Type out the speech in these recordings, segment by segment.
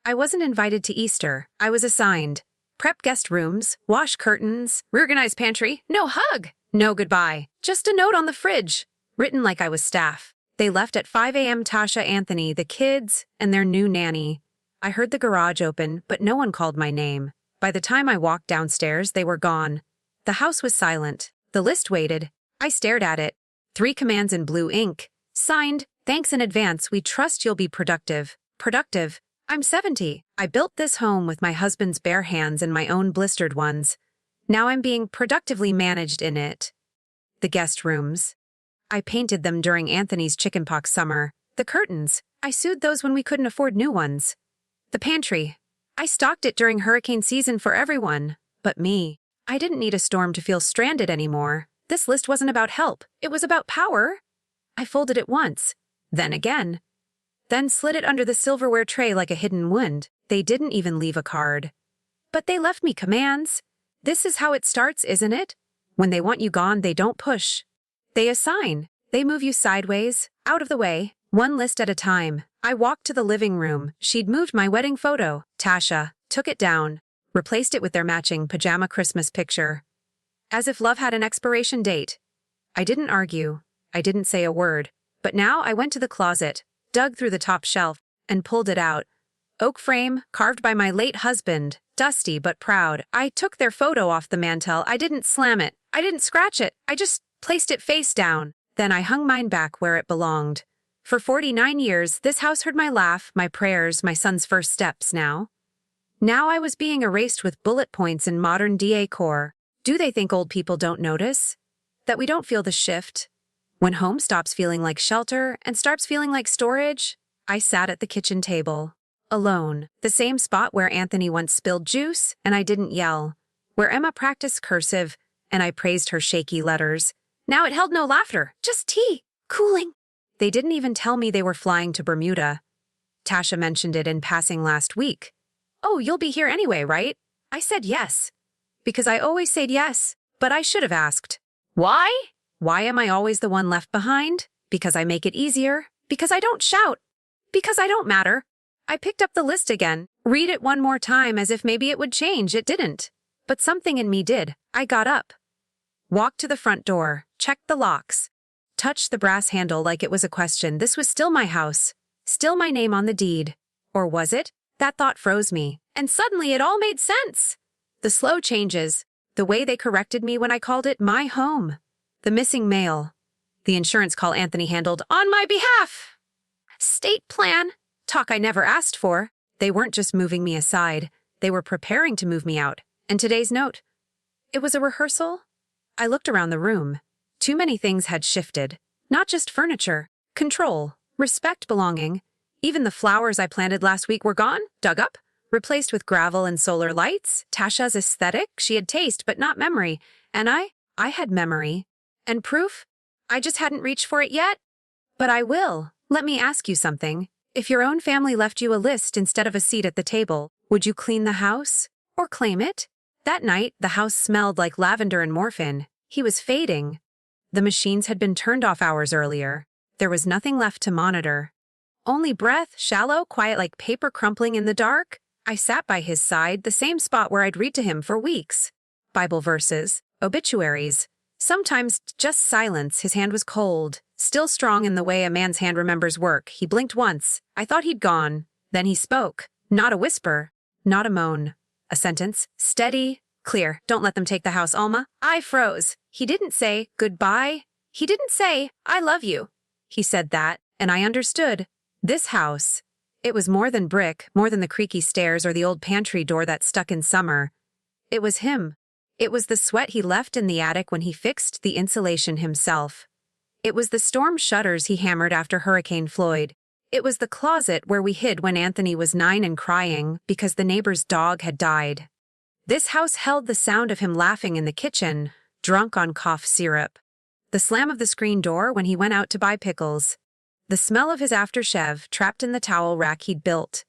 I wasn't invited to Easter. I was assigned. Prep guest rooms, wash curtains, reorganize pantry. No hug. No goodbye. Just a note on the fridge. Written like I was staff. They left at 5 a.m. Tasha, Anthony, the kids, and their new nanny. I heard the garage open, but no one called my name. By the time I walked downstairs, they were gone. The house was silent. The list waited. I stared at it. 3 commands in blue ink. Signed, thanks in advance, we trust you'll be productive. Productive. I'm 70. I built this home with my husband's bare hands and my own blistered ones. Now I'm being productively managed in it. The guest rooms. I painted them during Anthony's chickenpox summer. The curtains. I sewed those when we couldn't afford new ones. The pantry. I stocked it during hurricane season for everyone. But me. I didn't need a storm to feel stranded anymore. This list wasn't about help. It was about power. I folded it once. Then again. Then slid it under the silverware tray like a hidden wound. They didn't even leave a card. But they left me commands. This is how it starts, isn't it? When they want you gone, they don't push. They assign. They move you sideways, out of the way, one list at a time. I walked to the living room. She'd moved my wedding photo. Tasha took it down, replaced it with their matching pajama Christmas picture. As if love had an expiration date. I didn't argue. I didn't say a word. But now I went to the closet, dug through the top shelf, and pulled it out. Oak frame, carved by my late husband, dusty but proud. I took their photo off the mantel. I didn't slam it. I didn't scratch it. I just placed it face down. Then I hung mine back where it belonged. For 49 years, this house heard my laugh, my prayers, my son's first steps now. Now I was being erased with bullet points in modern decor. Do they think old people don't notice? That we don't feel the shift? When home stops feeling like shelter and starts feeling like storage? I sat at the kitchen table. Alone. The same spot where Anthony once spilled juice and I didn't yell. Where Emma practiced cursive and I praised her shaky letters. Now it held no laughter, just tea. Cooling. They didn't even tell me they were flying to Bermuda. Tasha mentioned it in passing last week. Oh, you'll be here anyway, right? I said yes. Because I always said yes, but I should have asked. Why? Why am I always the one left behind? Because I make it easier. Because I don't shout. Because I don't matter. I picked up the list again. Read it one more time as if maybe it would change. It didn't. But something in me did. I got up. Walked to the front door. Checked the locks. Touched the brass handle like it was a question. This was still my house. Still my name on the deed. Or was it? That thought froze me. And suddenly it all made sense. The slow changes. The way they corrected me when I called it my home. The missing mail. The insurance call Anthony handled on my behalf. State plan. Talk I never asked for. They weren't just moving me aside. They were preparing to move me out. And today's note. It was a rehearsal. I looked around the room. Too many things had shifted. Not just furniture. Control. Respect, belonging. Even the flowers I planted last week were gone, dug up, replaced with gravel and solar lights. Tasha's aesthetic, she had taste but not memory. And I had memory. And proof? I just hadn't reached for it yet. But I will. Let me ask you something. If your own family left you a list instead of a seat at the table, would you clean the house? Or claim it? That night, the house smelled like lavender and morphine. He was fading. The machines had been turned off hours earlier. There was nothing left to monitor. Only breath, shallow, quiet like paper crumpling in the dark. I sat by his side, the same spot where I'd read to him for weeks. Bible verses, obituaries. Sometimes just silence. His hand was cold, still strong in the way a man's hand remembers work. He blinked once. I thought he'd gone. Then he spoke. Not a whisper, not a moan. A sentence, steady, clear. Don't let them take the house, Alma. I froze. He didn't say goodbye. He didn't say, I love you. He said that, and I understood. This house. It was more than brick, more than the creaky stairs or the old pantry door that stuck in summer. It was him. It was the sweat he left in the attic when he fixed the insulation himself. It was the storm shutters he hammered after Hurricane Floyd. It was the closet where we hid when Anthony was 9 and crying because the neighbor's dog had died. This house held the sound of him laughing in the kitchen, drunk on cough syrup. The slam of the screen door when he went out to buy pickles. The smell of his aftershave trapped in the towel rack he'd built.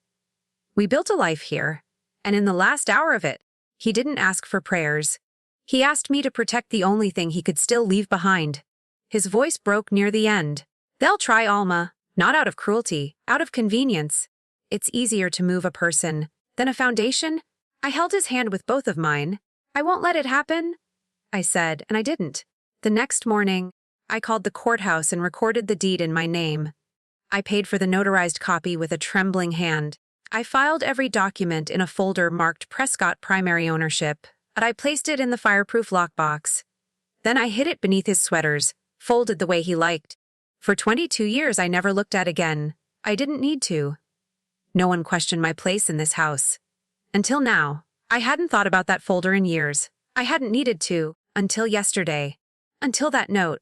We built a life here, and in the last hour of it, he didn't ask for prayers. He asked me to protect the only thing he could still leave behind. His voice broke near the end. They'll try, Alma, not out of cruelty, out of convenience. It's easier to move a person than a foundation. I held his hand with both of mine. I won't let it happen, I said, and I didn't. The next morning, I called the courthouse and recorded the deed in my name. I paid for the notarized copy with a trembling hand. I filed every document in a folder marked Prescott Primary Ownership, and I placed it in the fireproof lockbox. Then I hid it beneath his sweaters, folded the way he liked. For 22 years I never looked at again. I didn't need to. No one questioned my place in this house. Until now, I hadn't thought about that folder in years. I hadn't needed to, until yesterday. Until that note.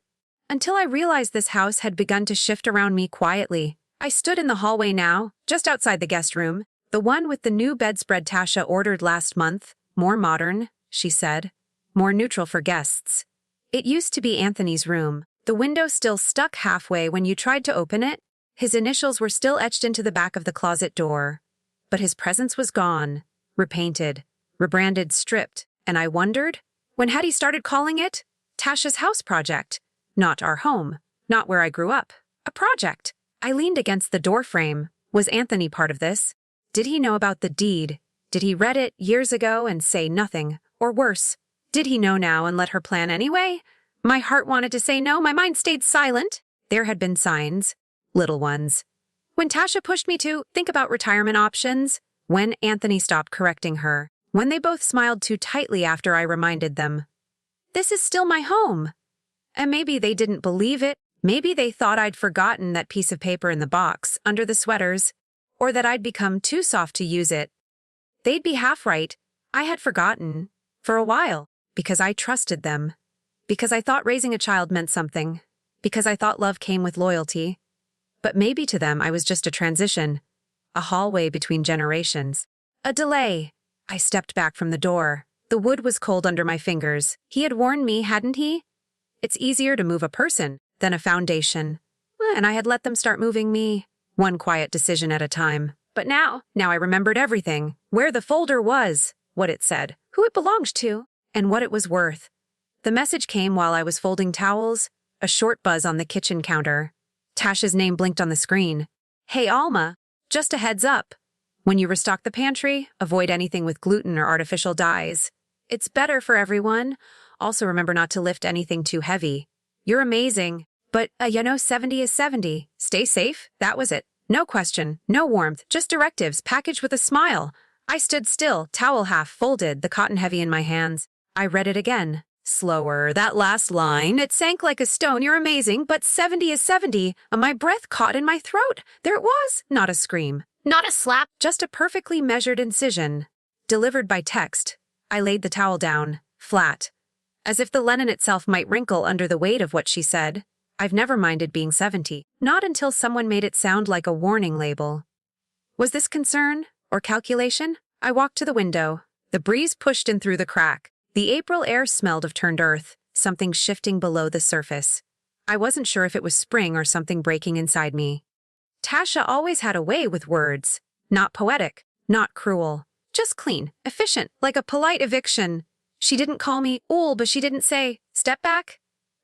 Until I realized this house had begun to shift around me quietly. I stood in the hallway now, just outside the guest room, the one with the new bedspread Tasha ordered last month. More modern, she said. More neutral for guests. It used to be Anthony's room. The window still stuck halfway when you tried to open it. His initials were still etched into the back of the closet door. But his presence was gone. Repainted, rebranded, stripped. And I wondered, when had he started calling it Tasha's house project? Not our home. Not where I grew up. A project. I leaned against the doorframe. Was Anthony part of this? Did he know about the deed? Did he read it years ago and say nothing? Or worse, did he know now and let her plan anyway? My heart wanted to say no, my mind stayed silent. There had been signs. Little ones. When Tasha pushed me to think about retirement options, when Anthony stopped correcting her, when they both smiled too tightly after I reminded them. This is still my home. And maybe they didn't believe it. Maybe they thought I'd forgotten that piece of paper in the box under the sweaters, or that I'd become too soft to use it. They'd be half right. I had forgotten. For a while. Because I trusted them. Because I thought raising a child meant something. Because I thought love came with loyalty. But maybe to them I was just a transition. A hallway between generations. A delay. I stepped back from the door. The wood was cold under my fingers. He had warned me, hadn't he? It's easier to move a person than a foundation. And I had let them start moving me, one quiet decision at a time. But now I remembered everything. Where the folder was, what it said, who it belonged to, and what it was worth. The message came while I was folding towels, a short buzz on the kitchen counter. Tasha's name blinked on the screen. Hey, Alma, just a heads up. When you restock the pantry, avoid anything with gluten or artificial dyes. It's better for everyone. Also remember not to lift anything too heavy. You're amazing. But, 70 is 70. Stay safe. That was it. No question, no warmth, just directives, packaged with a smile. I stood still, towel half folded, the cotton heavy in my hands. I read it again. Slower. That last line, it sank like a stone. You're amazing, but 70 is 70. My breath caught in my throat. There it was. Not a scream. Not a slap. Just a perfectly measured incision. Delivered by text. I laid the towel down, flat. As if the linen itself might wrinkle under the weight of what she said. I've never minded being 70. Not until someone made it sound like a warning label. Was this concern or calculation? I walked to the window. The breeze pushed in through the crack. The April air smelled of turned earth, something shifting below the surface. I wasn't sure if it was spring or something breaking inside me. Tasha always had a way with words. Not poetic, not cruel. Just clean, efficient, like a polite eviction. She didn't call me ool, but she didn't say, step back.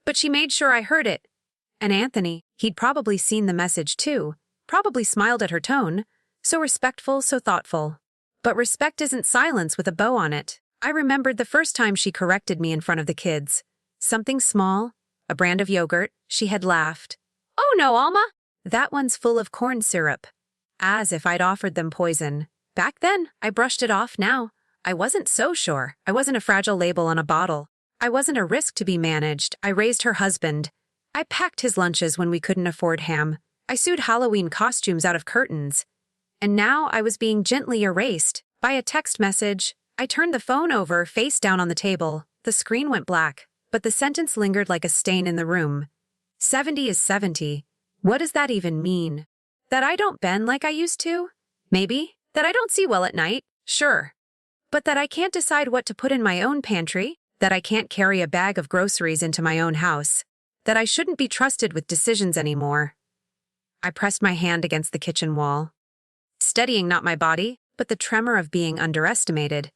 But she made sure I heard it. And Anthony, he'd probably seen the message too, probably smiled at her tone. So respectful, so thoughtful. But respect isn't silence with a bow on it. I remembered the first time she corrected me in front of the kids. Something small, a brand of yogurt, she had laughed. Oh no, Alma! That one's full of corn syrup. As if I'd offered them poison. Back then, I brushed it off now. I wasn't so sure. I wasn't a fragile label on a bottle. I wasn't a risk to be managed. I raised her husband. I packed his lunches when we couldn't afford ham. I sewed Halloween costumes out of curtains. And now I was being gently erased by a text message. I turned the phone over, face down on the table. The screen went black, but the sentence lingered like a stain in the room. 70 is 70. What does that even mean? That I don't bend like I used to? Maybe. That I don't see well at night? Sure. But that I can't decide what to put in my own pantry? That I can't carry a bag of groceries into my own house? That I shouldn't be trusted with decisions anymore? I pressed my hand against the kitchen wall, steadying not my body, but the tremor of being underestimated.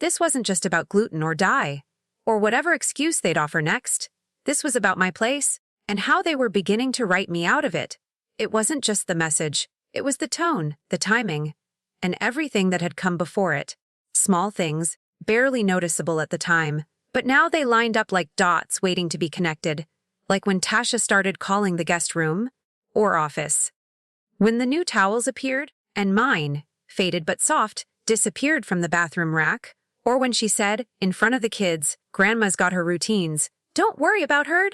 This wasn't just about gluten or dye, or whatever excuse they'd offer next. This was about my place, and how they were beginning to write me out of it. It wasn't just the message. It was the tone, the timing, and everything that had come before it. Small things, barely noticeable at the time, but now they lined up like dots waiting to be connected, like when Tasha started calling the guest room or office. When the new towels appeared, and mine, faded but soft, disappeared from the bathroom rack, or when she said, in front of the kids, Grandma's got her routines, don't worry about her.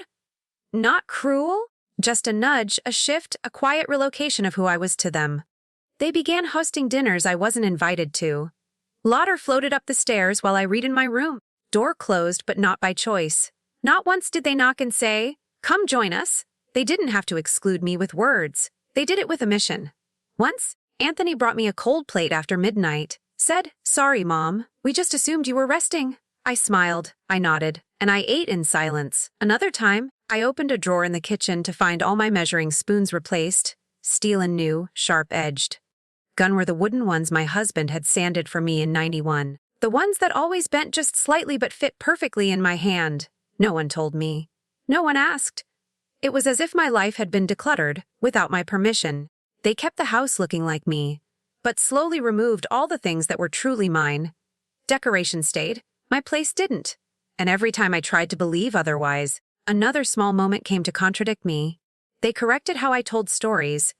Not cruel, just a nudge, a shift, a quiet relocation of who I was to them. They began hosting dinners I wasn't invited to. Lauder floated up the stairs while I read in my room. Door closed, but not by choice. Not once did they knock and say, come join us. They didn't have to exclude me with words. They did it with a mission. Once, Anthony brought me a cold plate after midnight. Said, sorry, Mom. We just assumed you were resting. I smiled, I nodded, and I ate in silence. Another time, I opened a drawer in the kitchen to find all my measuring spoons replaced, steel and new, sharp-edged. Gone were the wooden ones my husband had sanded for me in '91. The ones that always bent just slightly but fit perfectly in my hand. No one told me. No one asked. It was as if my life had been decluttered, without my permission. They kept the house looking like me, but slowly removed all the things that were truly mine. Decoration stayed, my place didn't. And every time I tried to believe otherwise, another small moment came to contradict me. They corrected how I told stories.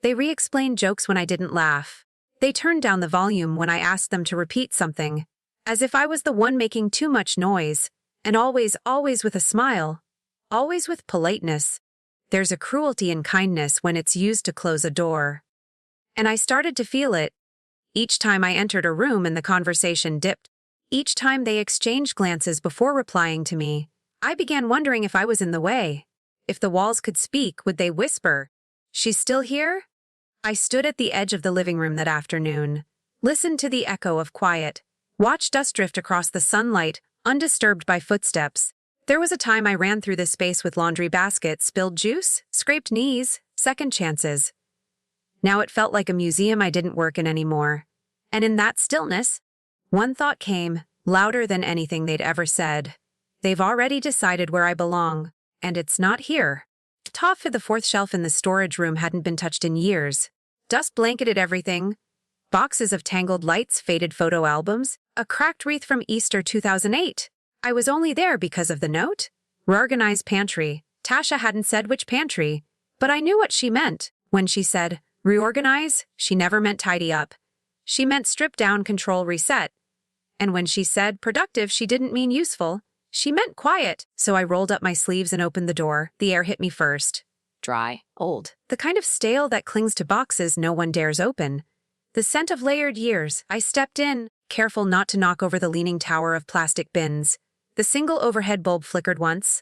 They re-explained jokes when I didn't laugh. They turned down the volume when I asked them to repeat something, as if I was the one making too much noise, and always with a smile, always with politeness. There's a cruelty in kindness when it's used to close a door. And I started to feel it. Each time I entered a room and the conversation dipped, each time they exchanged glances before replying to me, I began wondering if I was in the way. If the walls could speak, would they whisper, she's still here? I stood at the edge of the living room that afternoon, listened to the echo of quiet, watched dust drift across the sunlight, undisturbed by footsteps. There was a time I ran through this space with laundry baskets, spilled juice, scraped knees, second chances. Now it felt like a museum I didn't work in anymore. And in that stillness, one thought came, louder than anything they'd ever said. They've already decided where I belong, and it's not here. Top of the fourth shelf in the storage room hadn't been touched in years. Dust blanketed everything. Boxes of tangled lights, faded photo albums, a cracked wreath from Easter 2008. I was only there because of the note. Reorganized pantry. Tasha hadn't said which pantry, but I knew what she meant. When she said, reorganize, she never meant tidy up. She meant strip down, control, reset. And when she said productive, she didn't mean useful. She meant quiet, so I rolled up my sleeves and opened the door. The air hit me first. Dry, old. The kind of stale that clings to boxes no one dares open. The scent of layered years. I stepped in, careful not to knock over the leaning tower of plastic bins. The single overhead bulb flickered once,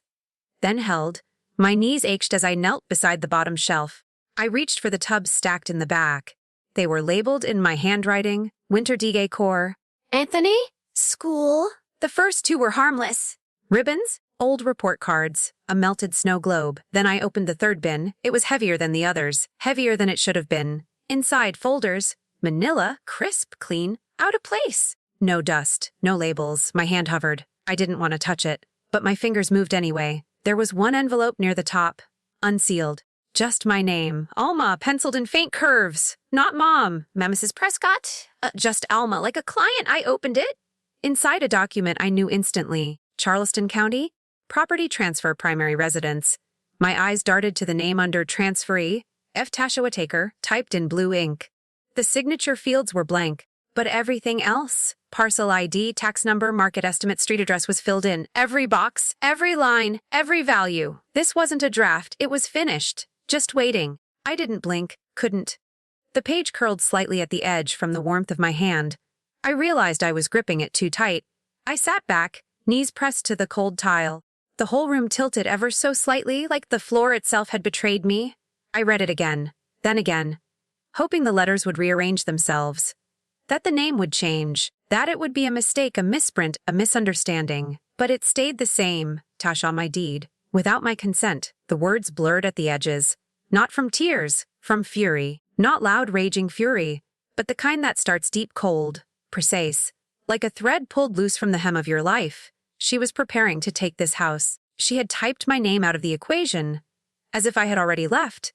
then held. My knees ached as I knelt beside the bottom shelf. I reached for the tubs stacked in the back. They were labeled in my handwriting, Winter Decor. Anthony? School? The first two were harmless. Ribbons, old report cards, a melted snow globe. Then I opened the third bin. It was heavier than the others, heavier than it should have been. Inside, folders, manila, crisp, clean, out of place. No dust, no labels. My hand hovered. I didn't want to touch it, but my fingers moved anyway. There was one envelope near the top, unsealed. Just my name, Alma, penciled in faint curves. Not Mom, Mrs. Prescott. Just Alma, like a client. I opened it. Inside a document I knew instantly. Charleston County, property transfer, primary residence. My eyes darted to the name under transferee, F. Tasha Whitaker, typed in blue ink. The signature fields were blank, but everything else, parcel ID, tax number, market estimate, street address was filled in. Every box, every line, every value. This wasn't a draft, it was finished. Just waiting. I didn't blink, couldn't. The page curled slightly at the edge from the warmth of my hand. I realized I was gripping it too tight. I sat back, knees pressed to the cold tile. The whole room tilted ever so slightly, like the floor itself had betrayed me. I read it again, then again, hoping the letters would rearrange themselves. That the name would change, that it would be a mistake, a misprint, a misunderstanding. But it stayed the same, Tasha on my deed. Without my consent, the words blurred at the edges. Not from tears, from fury. Not loud, raging fury, but the kind that starts deep, cold, precise, like a thread pulled loose from the hem of your life. She was preparing to take this house. She had typed my name out of the equation, as if I had already left,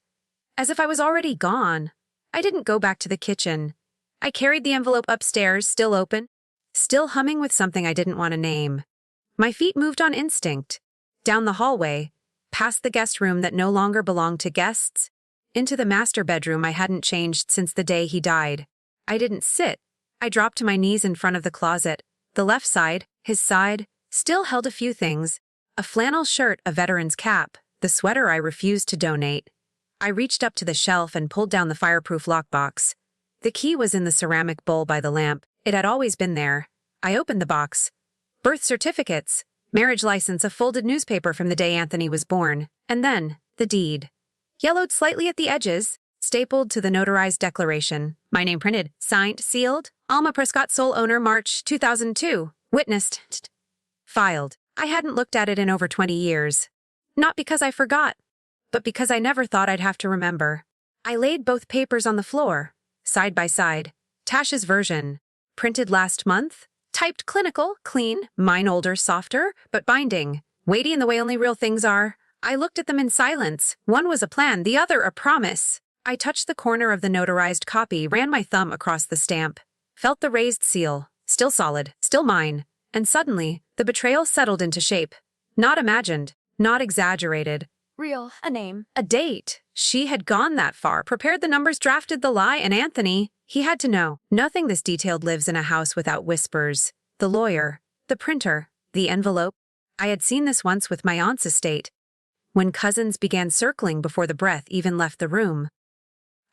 as if I was already gone, I didn't go back to the kitchen. I carried the envelope upstairs, still open, still humming with something I didn't want to name. My feet moved on instinct. Down the hallway, past the guest room that no longer belonged to guests, into the master bedroom I hadn't changed since the day he died. I didn't sit. I dropped to my knees in front of the closet. The left side, his side, still held a few things. A flannel shirt, a veteran's cap, the sweater I refused to donate. I reached up to the shelf and pulled down the fireproof lockbox. The key was in the ceramic bowl by the lamp. It had always been there. I opened the box. Birth certificates, marriage license, a folded newspaper from the day Anthony was born, and then the deed. Yellowed slightly at the edges, stapled to the notarized declaration. My name printed, signed, sealed. Alma Prescott, sole owner, March 2002. Witnessed. Filed. I hadn't looked at it in over 20 years. Not because I forgot, but because I never thought I'd have to remember. I laid both papers on the floor, side by side. Tasha's version, printed last month, typed clinical, clean, mine older, softer, but binding. Weighty in the way only real things are. I looked at them in silence. One was a plan, the other a promise. I touched the corner of the notarized copy, ran my thumb across the stamp, felt the raised seal, still solid, still mine, and suddenly, the betrayal settled into shape. Not imagined, not exaggerated. Real, a name. A date. She had gone that far, prepared the numbers, drafted the lie, and Anthony, he had to know. Nothing this detailed lives in a house without whispers. The lawyer, the printer, the envelope. I had seen this once with my aunt's estate, when cousins began circling before the breath even left the room.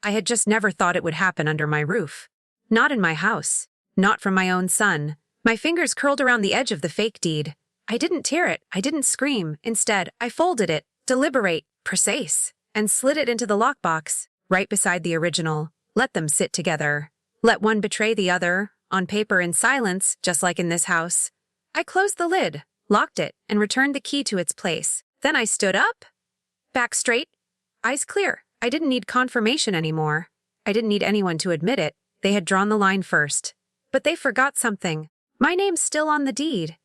I had just never thought it would happen under my roof. Not in my house. Not from my own son. My fingers curled around the edge of the fake deed. I didn't tear it. I didn't scream. Instead, I folded it, deliberate, precise, and slid it into the lockbox, right beside the original. Let them sit together. Let one betray the other, on paper in silence, just like in this house. I closed the lid, locked it, and returned the key to its place. Then I stood up, back straight, eyes clear. I didn't need confirmation anymore. I didn't need anyone to admit it. They had drawn the line first. But they forgot something. My name's still on the deed.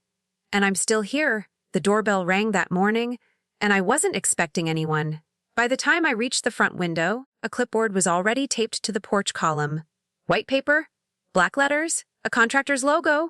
And I'm still here. The doorbell rang that morning, and I wasn't expecting anyone. By the time I reached the front window, a clipboard was already taped to the porch column. White paper, black letters, a contractor's logo.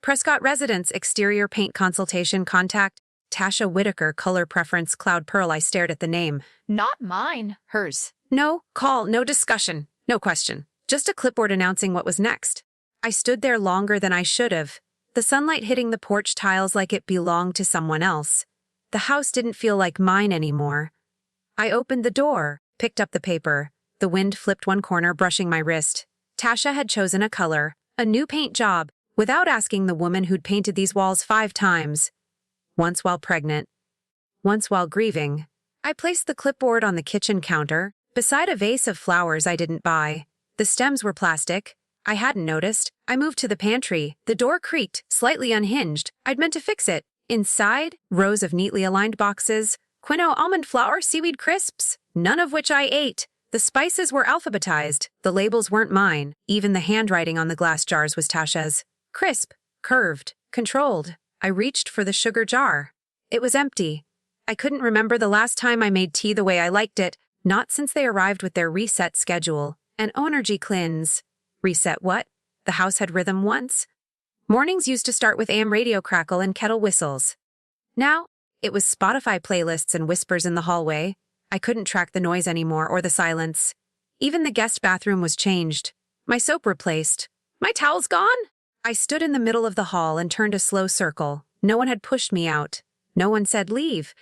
Prescott Residence, exterior paint consultation, contact Tasha Whitaker, color preference, cloud pearl. I stared at the name. Not mine. Hers. No call, no discussion, no question. Just a clipboard announcing what was next. I stood there longer than I should have, the sunlight hitting the porch tiles like it belonged to someone else. The house didn't feel like mine anymore. I opened the door, picked up the paper. The wind flipped one corner, brushing my wrist. Tasha had chosen a color, a new paint job, without asking the woman who'd painted these walls 5 times. Once while pregnant, once while grieving. I placed the clipboard on the kitchen counter, beside a vase of flowers I didn't buy. The stems were plastic. I hadn't noticed. I moved to the pantry. The door creaked, slightly unhinged. I'd meant to fix it. Inside, rows of neatly aligned boxes. Quinoa, almond flour, seaweed crisps, none of which I ate. The spices were alphabetized. The labels weren't mine. Even the handwriting on the glass jars was Tasha's. Crisp, curved, controlled. I reached for the sugar jar. It was empty. I couldn't remember the last time I made tea the way I liked it, not since they arrived with their reset schedule. An energy cleanse. Reset what? The house had rhythm once. Mornings used to start with AM radio crackle and kettle whistles. Now, it was Spotify playlists and whispers in the hallway. I couldn't track the noise anymore or the silence. Even the guest bathroom was changed. My soap replaced. My towels gone? I stood in the middle of the hall and turned a slow circle. No one had pushed me out. No one said leave.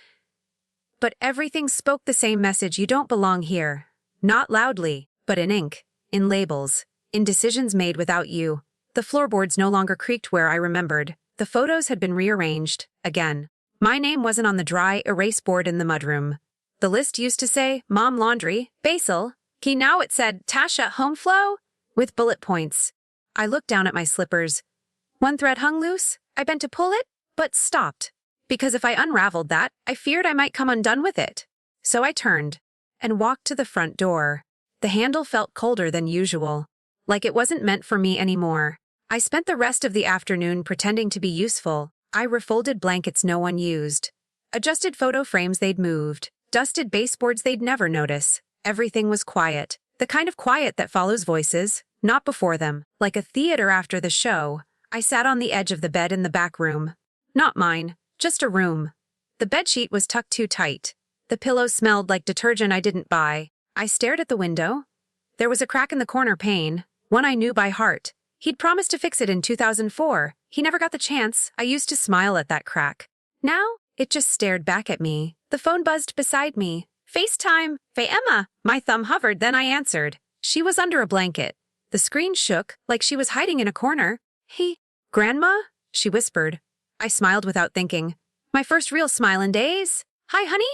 But everything spoke the same message: you don't belong here. Not loudly, but in ink, in labels, in decisions made without you. The floorboards no longer creaked where I remembered. The photos had been rearranged, again. My name wasn't on the dry erase board in the mudroom. The list used to say, Mom Laundry, Basil. Now it said, Tasha Home Flow, with bullet points. I looked down at my slippers. One thread hung loose. I bent to pull it, but stopped. Because if I unraveled that, I feared I might come undone with it. So I turned and walked to the front door. The handle felt colder than usual, like it wasn't meant for me anymore. I spent the rest of the afternoon pretending to be useful. I refolded blankets no one used, adjusted photo frames they'd moved, dusted baseboards they'd never notice. Everything was quiet. The kind of quiet that follows voices, not before them. Like a theater after the show, I sat on the edge of the bed in the back room. Not mine, just a room. The bedsheet was tucked too tight. The pillows smelled like detergent I didn't buy. I stared at the window. There was a crack in the corner pane, one I knew by heart. He'd promised to fix it in 2004. He never got the chance. I used to smile at that crack. Now, it just stared back at me. The phone buzzed beside me. FaceTime, Faye Emma. My thumb hovered, then I answered. She was under a blanket. The screen shook, like she was hiding in a corner. Hey, Grandma? She whispered. I smiled without thinking. My first real smile in days. Hi, honey?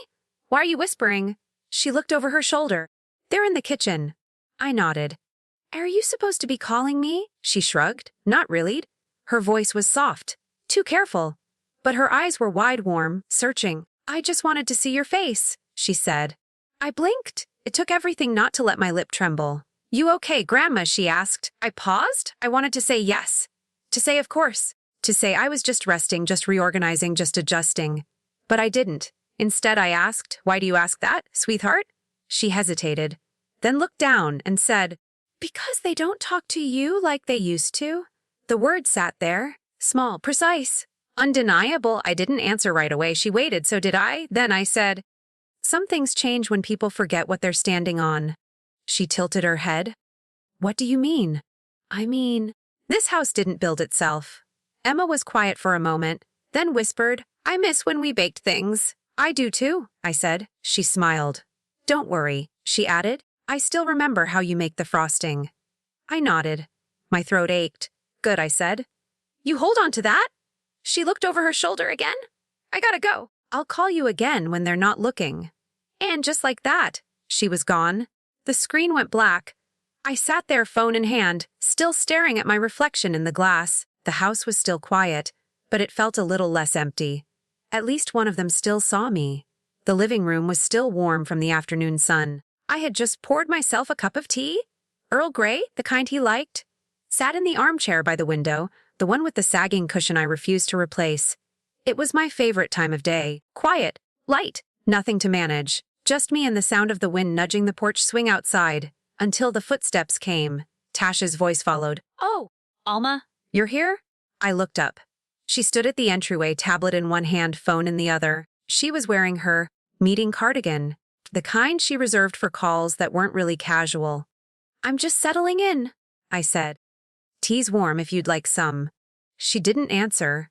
Why are you whispering? She looked over her shoulder. They're in the kitchen. I nodded. Are you supposed to be calling me? She shrugged. Not really. Her voice was soft. Too careful. But her eyes were wide, warm, searching. I just wanted to see your face, she said. I blinked. It took everything not to let my lip tremble. You okay, Grandma? She asked. I paused. I wanted to say yes. To say of course. To say I was just resting, just reorganizing, just adjusting. But I didn't. Instead, I asked, why do you ask that, sweetheart? She hesitated, then looked down and said, because they don't talk to you like they used to. The word sat there, small, precise, undeniable. I didn't answer right away. She waited, so did I. Then I said, some things change when people forget what they're standing on. She tilted her head. What do you mean? I mean, this house didn't build itself. Emma was quiet for a moment, then whispered, I miss when we baked things. I do too, I said. She smiled. Don't worry, she added. I still remember how you make the frosting. I nodded. My throat ached. Good, I said. You hold on to that? She looked over her shoulder again. I gotta go. I'll call you again when they're not looking. And just like that, she was gone. The screen went black. I sat there, phone in hand, still staring at my reflection in the glass. The house was still quiet, but it felt a little less empty. At least one of them still saw me. The living room was still warm from the afternoon sun. I had just poured myself a cup of tea, Earl Grey, the kind he liked, sat in the armchair by the window, the one with the sagging cushion I refused to replace. It was my favorite time of day. Quiet, light, nothing to manage. Just me and the sound of the wind nudging the porch swing outside. Until the footsteps came. Tasha's voice followed. Oh, Alma? You're here? I looked up. She stood at the entryway, tablet in one hand, phone in the other. She was wearing her meeting cardigan, the kind she reserved for calls that weren't really casual. I'm just settling in, I said. Tea's warm if you'd like some. She didn't answer.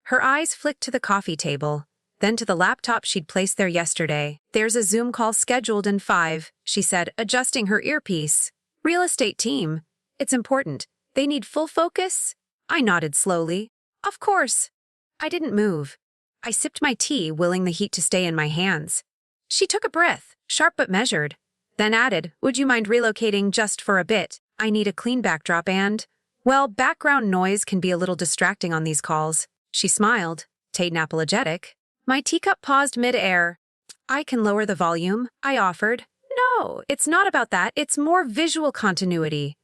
Her eyes flicked to the coffee table, then to the laptop she'd placed there yesterday. There's a Zoom call scheduled in 5, she said, adjusting her earpiece. Real estate team. It's important. They need full focus? I nodded slowly. Of course. I didn't move. I sipped my tea, willing the heat to stay in my hands. She took a breath, sharp but measured, then added, would you mind relocating just for a bit? I need a clean backdrop and, well, background noise can be a little distracting on these calls. She smiled, Tate apologetic. My teacup paused mid-air. I can lower the volume, I offered. No, it's not about that. It's more visual continuity.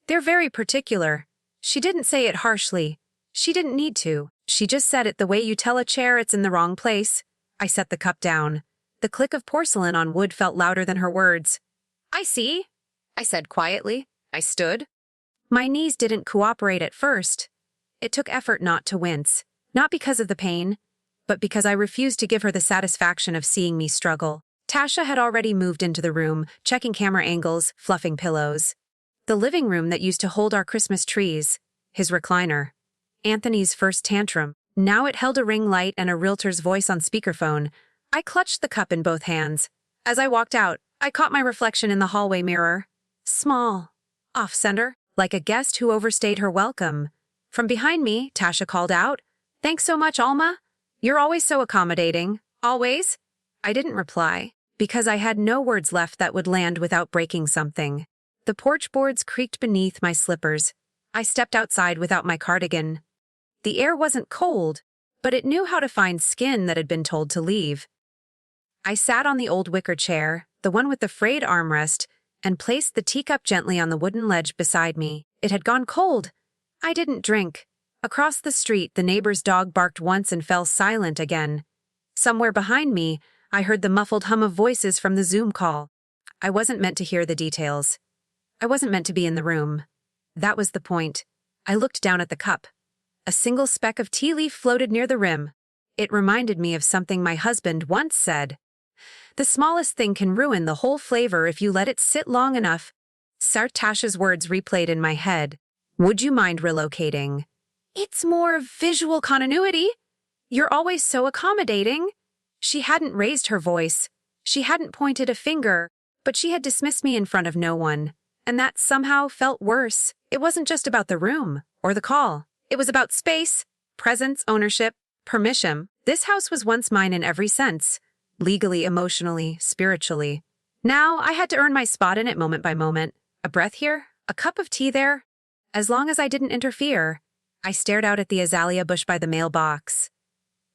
They're very particular. She didn't say it harshly. She didn't need to. She just said it the way you tell a chair it's in the wrong place. I set the cup down. The click of porcelain on wood felt louder than her words. I see, I said quietly. I stood. My knees didn't cooperate at first. It took effort not to wince, not because of the pain, but because I refused to give her the satisfaction of seeing me struggle. Tasha had already moved into the room, checking camera angles, fluffing pillows. The living room that used to hold our Christmas trees, his recliner. Anthony's first tantrum. Now it held a ring light and a realtor's voice on speakerphone. I clutched the cup in both hands. As I walked out, I caught my reflection in the hallway mirror. Small. Off-center, like a guest who overstayed her welcome. From behind me, Tasha called out, Thanks so much, Alma. You're always so accommodating. Always? I didn't reply, because I had no words left that would land without breaking something. The porch boards creaked beneath my slippers. I stepped outside without my cardigan. The air wasn't cold, but it knew how to find skin that had been told to leave. I sat on the old wicker chair, the one with the frayed armrest, and placed the teacup gently on the wooden ledge beside me. It had gone cold. I didn't drink. Across the street, the neighbor's dog barked once and fell silent again. Somewhere behind me, I heard the muffled hum of voices from the Zoom call. I wasn't meant to hear the details. I wasn't meant to be in the room. That was the point. I looked down at the cup. A single speck of tea leaf floated near the rim. It reminded me of something my husband once said. The smallest thing can ruin the whole flavor if you let it sit long enough. Tasha's words replayed in my head. Would you mind relocating? It's more visual continuity. You're always so accommodating. She hadn't raised her voice. She hadn't pointed a finger, but she had dismissed me in front of no one. And that somehow felt worse. It wasn't just about the room or the call. It was about space, presence, ownership, permission. This house was once mine in every sense. Legally, emotionally, spiritually. Now I had to earn my spot in it moment by moment. A breath here, a cup of tea there. As long as I didn't interfere, I stared out at the azalea bush by the mailbox.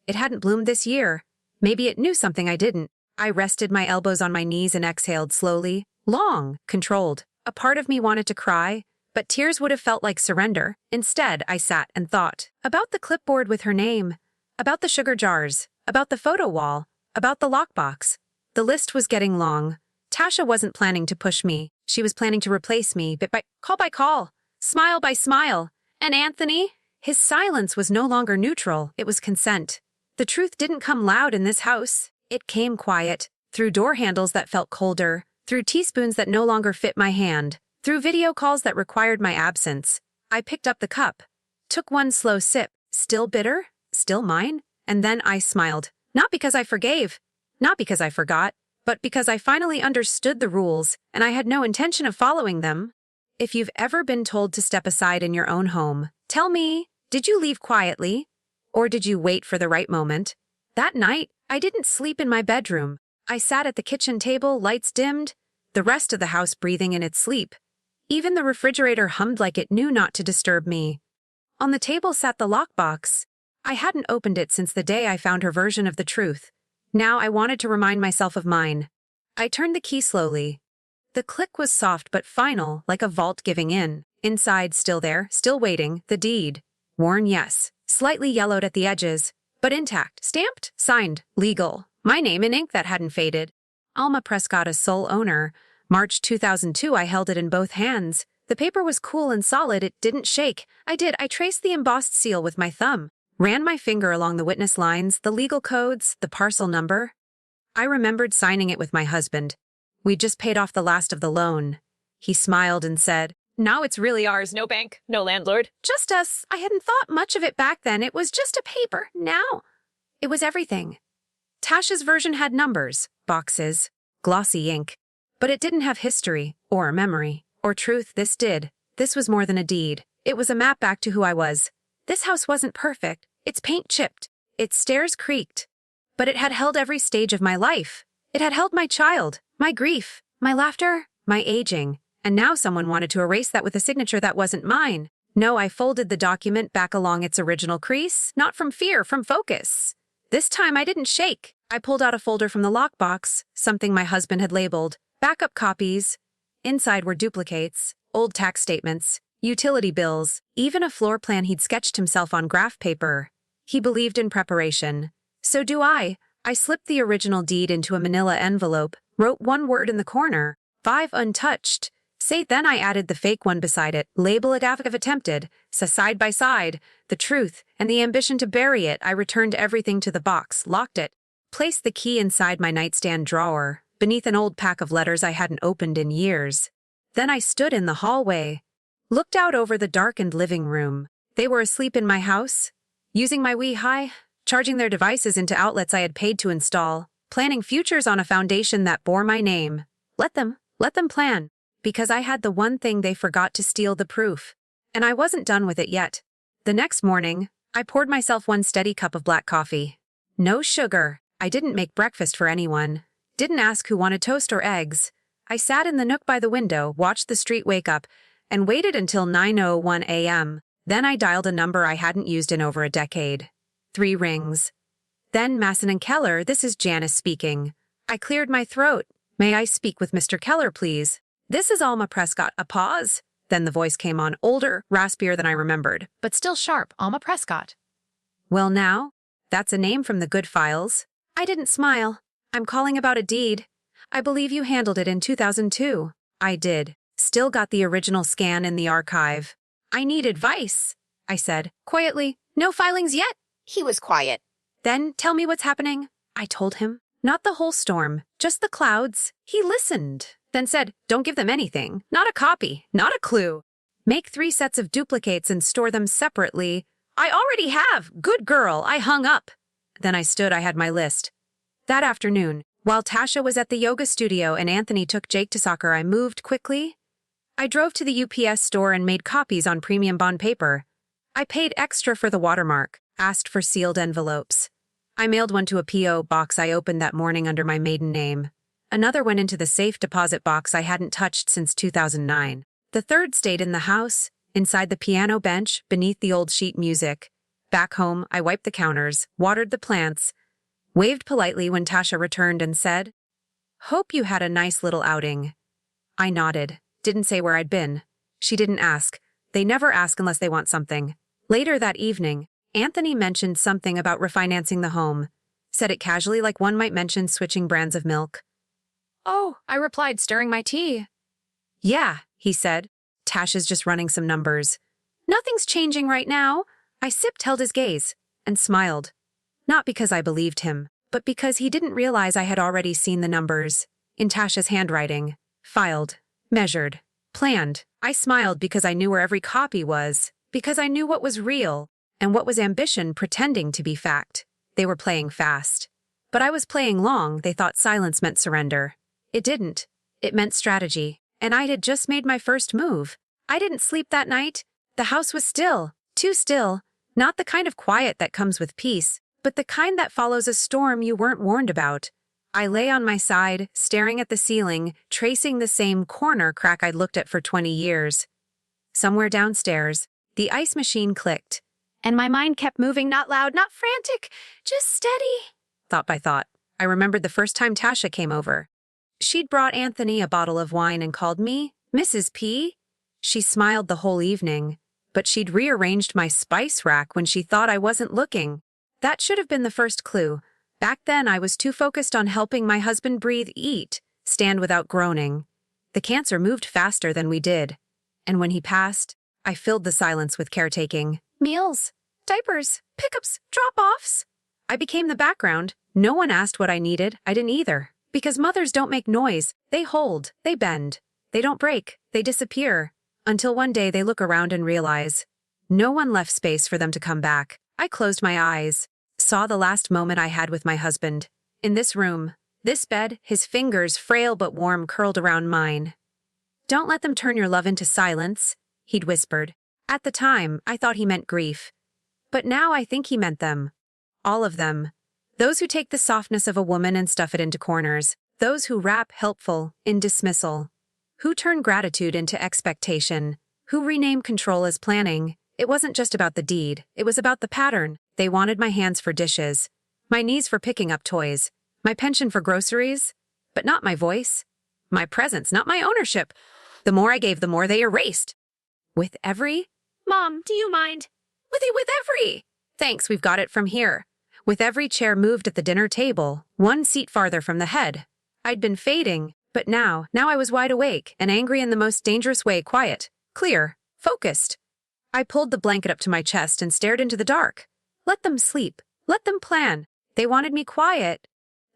It hadn't bloomed this year. Maybe it knew something I didn't. I rested my elbows on my knees and exhaled slowly, long, controlled. A part of me wanted to cry, but tears would have felt like surrender. Instead, I sat and thought about the clipboard with her name, about the sugar jars, about the photo wall, about the lockbox. The list was getting long. Tasha wasn't planning to push me. She was planning to replace me, bit by call, smile by smile. And Anthony? His silence was no longer neutral, it was consent. The truth didn't come loud in this house. It came quiet, through door handles that felt colder, through teaspoons that no longer fit my hand, through video calls that required my absence. I picked up the cup, took one slow sip, still bitter, still mine, and then I smiled. Not because I forgave, not because I forgot, but because I finally understood the rules, and I had no intention of following them. If you've ever been told to step aside in your own home, tell me, did you leave quietly? Or did you wait for the right moment? That night, I didn't sleep in my bedroom. I sat at the kitchen table, lights dimmed, the rest of the house breathing in its sleep. Even the refrigerator hummed like it knew not to disturb me. On the table sat the lockbox. I hadn't opened it since the day I found her version of the truth. Now I wanted to remind myself of mine. I turned the key slowly. The click was soft but final, like a vault giving in. Inside, still there, still waiting, the deed. Worn, yes. Slightly yellowed at the edges, but intact. Stamped, signed, legal. My name in ink that hadn't faded. Alma Prescott as sole owner. March 2002, I held it in both hands. The paper was cool and solid, it didn't shake. I traced the embossed seal with my thumb. Ran my finger along the witness lines, the legal codes, the parcel number. I remembered signing it with my husband. We'd just paid off the last of the loan. He smiled and said, "Now it's really ours, no bank, no landlord. Just us. I hadn't thought much of it back then. It was just a paper. Now, it was everything." Tasha's version had numbers, boxes, glossy ink. But it didn't have history, or memory, or truth. This did. This was more than a deed. It was a map back to who I was. This house wasn't perfect. Its paint chipped. Its stairs creaked. But it had held every stage of my life. It had held my child, my grief, my laughter, my aging. And now someone wanted to erase that with a signature that wasn't mine. No, I folded the document back along its original crease, not from fear, from focus. This time I didn't shake. I pulled out a folder from the lockbox, something my husband had labeled. Backup copies. Inside were duplicates, old tax statements, utility bills, even a floor plan he'd sketched himself on graph paper. He believed in preparation. So do I. I slipped the original deed into a manila envelope, wrote one word in the corner, 5 untouched. Then I added the fake one beside it, label it if attempted, so side by side, the truth and the ambition to bury it. I returned everything to the box, locked it, placed the key inside my nightstand drawer, beneath an old pack of letters I hadn't opened in years. Then I stood in the hallway, looked out over the darkened living room. They were asleep in my house, using my Wi-Fi, charging their devices into outlets I had paid to install, planning futures on a foundation that bore my name. Let them plan, because I had the one thing they forgot to steal: the proof. And I wasn't done with it yet. The next morning, I poured myself one steady cup of black coffee. No sugar. I didn't make breakfast for anyone. Didn't ask who wanted toast or eggs. I sat in the nook by the window, watched the street wake up, and waited until 9:01 a.m. Then I dialed a number I hadn't used in over a decade. 3 rings. Then Masson and Keller, "This is Janice speaking." I cleared my throat. "May I speak with Mr. Keller, please?" "This is Alma Prescott." A pause. Then the voice came on, older, raspier than I remembered, But still sharp. Alma Prescott. "Well now, that's a name from the good files." I didn't smile. "I'm calling about a deed. I believe you handled it in 2002. "I did." Still got the original scan in the archive. I need advice, I said, quietly. No filings yet? He was quiet. Then tell me what's happening. I told him. Not the whole storm, just the clouds. He listened, then said, don't give them anything. Not a copy, not a clue. Make 3 sets of duplicates and store them separately. I already have. Good girl. I hung up. Then I stood. I had my list. That afternoon, while Tasha was at the yoga studio and Anthony took Jake to soccer, I moved quickly. I drove to the UPS store and made copies on premium bond paper. I paid extra for the watermark, asked for sealed envelopes. I mailed one to a P.O. box I opened that morning under my maiden name. Another went into the safe deposit box I hadn't touched since 2009. The third stayed in the house, inside the piano bench, beneath the old sheet music. Back home, I wiped the counters, watered the plants, waved politely when Tasha returned and said, "Hope you had a nice little outing." I nodded, didn't say where I'd been. She didn't ask. They never ask unless they want something. Later that evening, Anthony mentioned something about refinancing the home. Said it casually like one might mention switching brands of milk. Oh, I replied, stirring my tea. Yeah, he said. Tasha's just running some numbers. Nothing's changing right now. I sipped, held his gaze, and smiled. Not because I believed him, but because he didn't realize I had already seen the numbers. In Tasha's handwriting. Filed. Measured. Planned. I smiled because I knew where every copy was. Because I knew what was real, and what was ambition pretending to be fact. They were playing fast. But I was playing long. They thought silence meant surrender. It didn't. It meant strategy. And I had just made my first move. I didn't sleep that night. The house was still. Too still. Not the kind of quiet that comes with peace, but the kind that follows a storm you weren't warned about. I lay on my side, staring at the ceiling, tracing the same corner crack I'd looked at for 20 years. Somewhere downstairs, the ice machine clicked, and my mind kept moving, not loud, not frantic, just steady. Thought by thought, I remembered the first time Tasha came over. She'd brought Anthony a bottle of wine and called me Mrs. P. She smiled the whole evening, but she'd rearranged my spice rack when she thought I wasn't looking. That should have been the first clue. Back then, I was too focused on helping my husband breathe, eat, stand without groaning. The cancer moved faster than we did. And when he passed, I filled the silence with caretaking. Meals, diapers, pickups, drop-offs. I became the background. No one asked what I needed. I didn't either. Because mothers don't make noise. They hold. They bend. They don't break. They disappear. Until one day they look around and realize no one left space for them to come back. I closed my eyes, saw the last moment I had with my husband. In this room, this bed, his fingers, frail but warm, curled around mine. "Don't let them turn your love into silence," he'd whispered. At the time, I thought he meant grief. But now I think he meant them. All of them. Those who take the softness of a woman and stuff it into corners. Those who wrap helpful in dismissal. Who turn gratitude into expectation. Who rename control as planning. It wasn't just about the deed. It was about the pattern. They wanted my hands for dishes, my knees for picking up toys, my pension for groceries, but not my voice, my presence, not my ownership. The more I gave, the more they erased. With every, "Mom, do you mind?" With every, "Thanks, we've got it from here." With every chair moved at the dinner table, one seat farther from the head. I'd been fading, but now I was wide awake and angry in the most dangerous way, quiet, clear, focused. I pulled the blanket up to my chest and stared into the dark. Let them sleep. Let them plan. They wanted me quiet.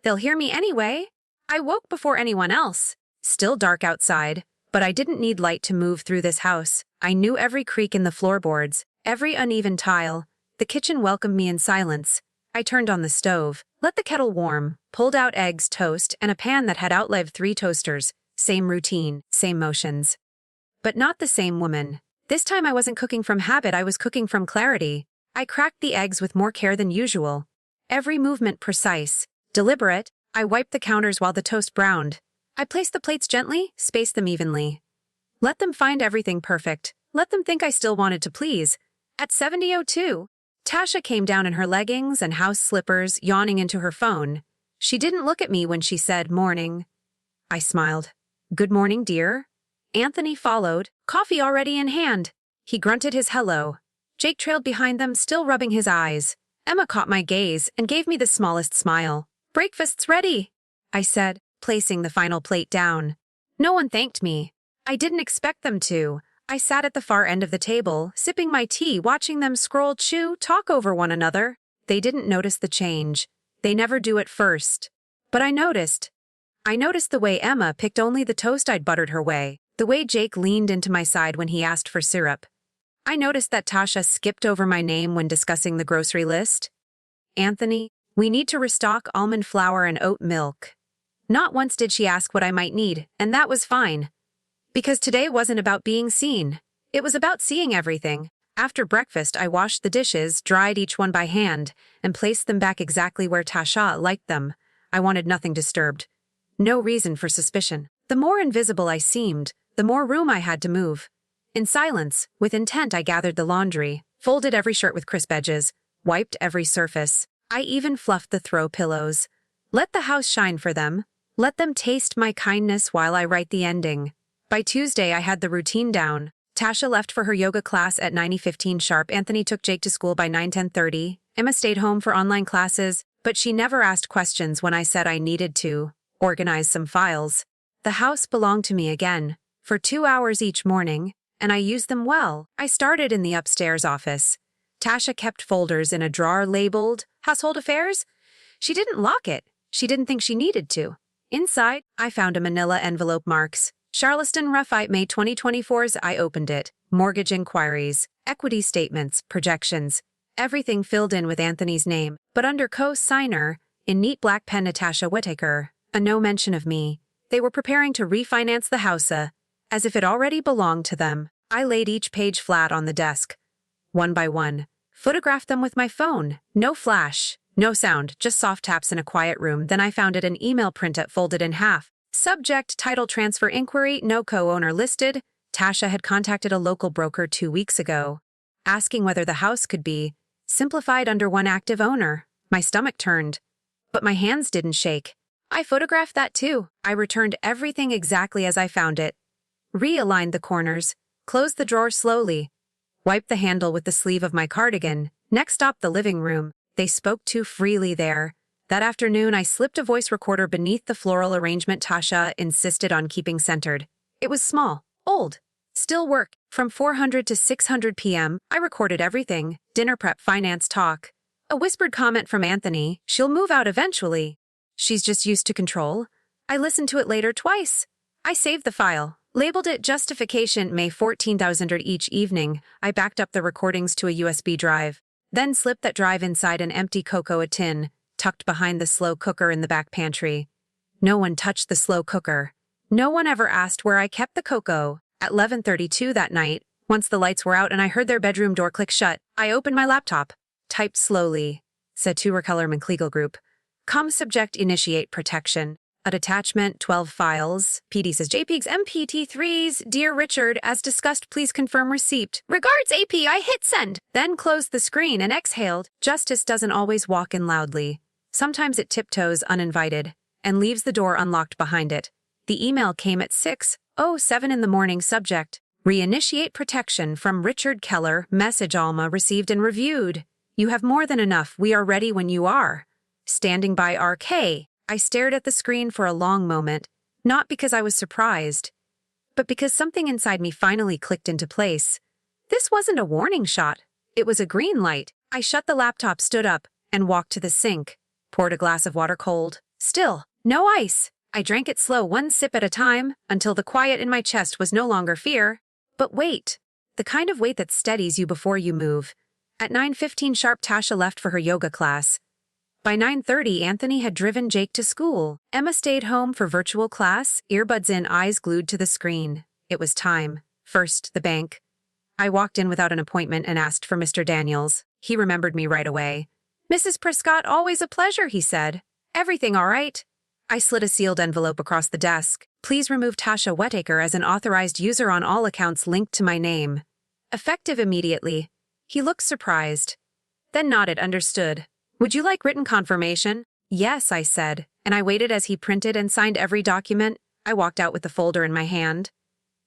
They'll hear me anyway. I woke before anyone else. Still dark outside, but I didn't need light to move through this house. I knew every creak in the floorboards, every uneven tile. The kitchen welcomed me in silence. I turned on the stove, let the kettle warm, pulled out eggs, toast, and a pan that had outlived 3 toasters. Same routine, same motions. But not the same woman. This time I wasn't cooking from habit, I was cooking from clarity. I cracked the eggs with more care than usual. Every movement precise, deliberate. I wiped the counters while the toast browned. I placed the plates gently, spaced them evenly. Let them find everything perfect. Let them think I still wanted to please. At 70:02, Tasha came down in her leggings and house slippers, yawning into her phone. She didn't look at me when she said, "Morning." I smiled. "Good morning, dear." Anthony followed, coffee already in hand. He grunted his hello. Jake trailed behind them, still rubbing his eyes. Emma caught my gaze and gave me the smallest smile. "Breakfast's ready," I said, placing the final plate down. No one thanked me. I didn't expect them to. I sat at the far end of the table, sipping my tea, watching them scroll, chew, talk over one another. They didn't notice the change. They never do at first. But I noticed. I noticed the way Emma picked only the toast I'd buttered her way, the way Jake leaned into my side when he asked for syrup. I noticed that Tasha skipped over my name when discussing the grocery list. Anthony, we need to restock almond flour and oat milk. Not once did she ask what I might need, and that was fine. Because today wasn't about being seen. It was about seeing everything. After breakfast, I washed the dishes, dried each one by hand, and placed them back exactly where Tasha liked them. I wanted nothing disturbed. No reason for suspicion. The more invisible I seemed, the more room I had to move. In silence, with intent, I gathered the laundry, folded every shirt with crisp edges, wiped every surface. I even fluffed the throw pillows. Let the house shine for them. Let them taste my kindness while I write the ending. By Tuesday, I had the routine down. Tasha left for her yoga class at 9:15 sharp. Anthony took Jake to school by 9:10:30. Emma stayed home for online classes, but she never asked questions when I said I needed to organize some files. The house belonged to me again, for 2 hours each morning, and I used them well. I started in the upstairs office. Tasha kept folders in a drawer labeled Household Affairs. She didn't lock it. She didn't think she needed to. Inside, I found a manila envelope marks. Charleston, Roughite, May 2024's. I opened it. Mortgage inquiries, equity statements, projections. Everything filled in with Anthony's name, but under co-signer, in neat black pen, Natasha Whittaker. A no mention of me. They were preparing to refinance the house, as if it already belonged to them. I laid each page flat on the desk. One by one. Photographed them with my phone. No flash. No sound, just soft taps in a quiet room. Then I found it an email printout folded in half. Subject, title transfer inquiry, no co-owner listed. Tasha had contacted a local broker 2 weeks ago, asking whether the house could be simplified under one active owner. My stomach turned, but my hands didn't shake. I photographed that too. I returned everything exactly as I found it. Realigned the corners, closed the drawer slowly, wiped the handle with the sleeve of my cardigan. Next stop, the living room. They spoke too freely there. That afternoon, I slipped a voice recorder beneath the floral arrangement Tasha insisted on keeping centered. It was small, old, still work. From 400 to 600 p.m., I recorded everything. Dinner prep, finance talk. A whispered comment from Anthony, she'll move out eventually. She's just used to control. I listened to it later twice. I saved the file, labeled it Justification, May 14,000 each evening. I backed up the recordings to a USB drive, then slipped that drive inside an empty cocoa tin, tucked behind the slow cooker in the back pantry. No one touched the slow cooker. No one ever asked where I kept the cocoa. At 11:32 that night, once the lights were out and I heard their bedroom door click shut, I opened my laptop. Typed slowly. Said to Recullerman Legal Group. Come subject initiate protection. At attachment 12 files. PD says JPEGs MPT3s. Dear Richard, as discussed, please confirm receipt. Regards AP, I hit send. Then closed the screen and exhaled. Justice doesn't always walk in loudly. Sometimes it tiptoes uninvited and leaves the door unlocked behind it. The email came at 6:07 in the morning. Subject. Reinitiate protection from Richard Keller. Message Alma received and reviewed. You have more than enough. We are ready when you are. Standing by RK. I stared at the screen for a long moment, not because I was surprised, but because something inside me finally clicked into place. This wasn't a warning shot. It was a green light. I shut the laptop, stood up, and walked to the sink. Poured a glass of water cold. Still, no ice. I drank it slow, one sip at a time, until the quiet in my chest was no longer fear, but weight. The kind of weight that steadies you before you move. At 9:15 sharp, Tasha left for her yoga class. By 9:30, Anthony had driven Jake to school. Emma stayed home for virtual class, earbuds in, eyes glued to the screen. It was time. First, the bank. I walked in without an appointment and asked for Mr. Daniels. He remembered me right away. Mrs. Prescott, always a pleasure, he said. Everything all right? I slid a sealed envelope across the desk. Please remove Tasha Whittaker as an authorized user on all accounts linked to my name. Effective immediately. He looked surprised. Then nodded, understood. Would you like written confirmation? Yes, I said, and I waited as he printed and signed every document. I walked out with the folder in my hand.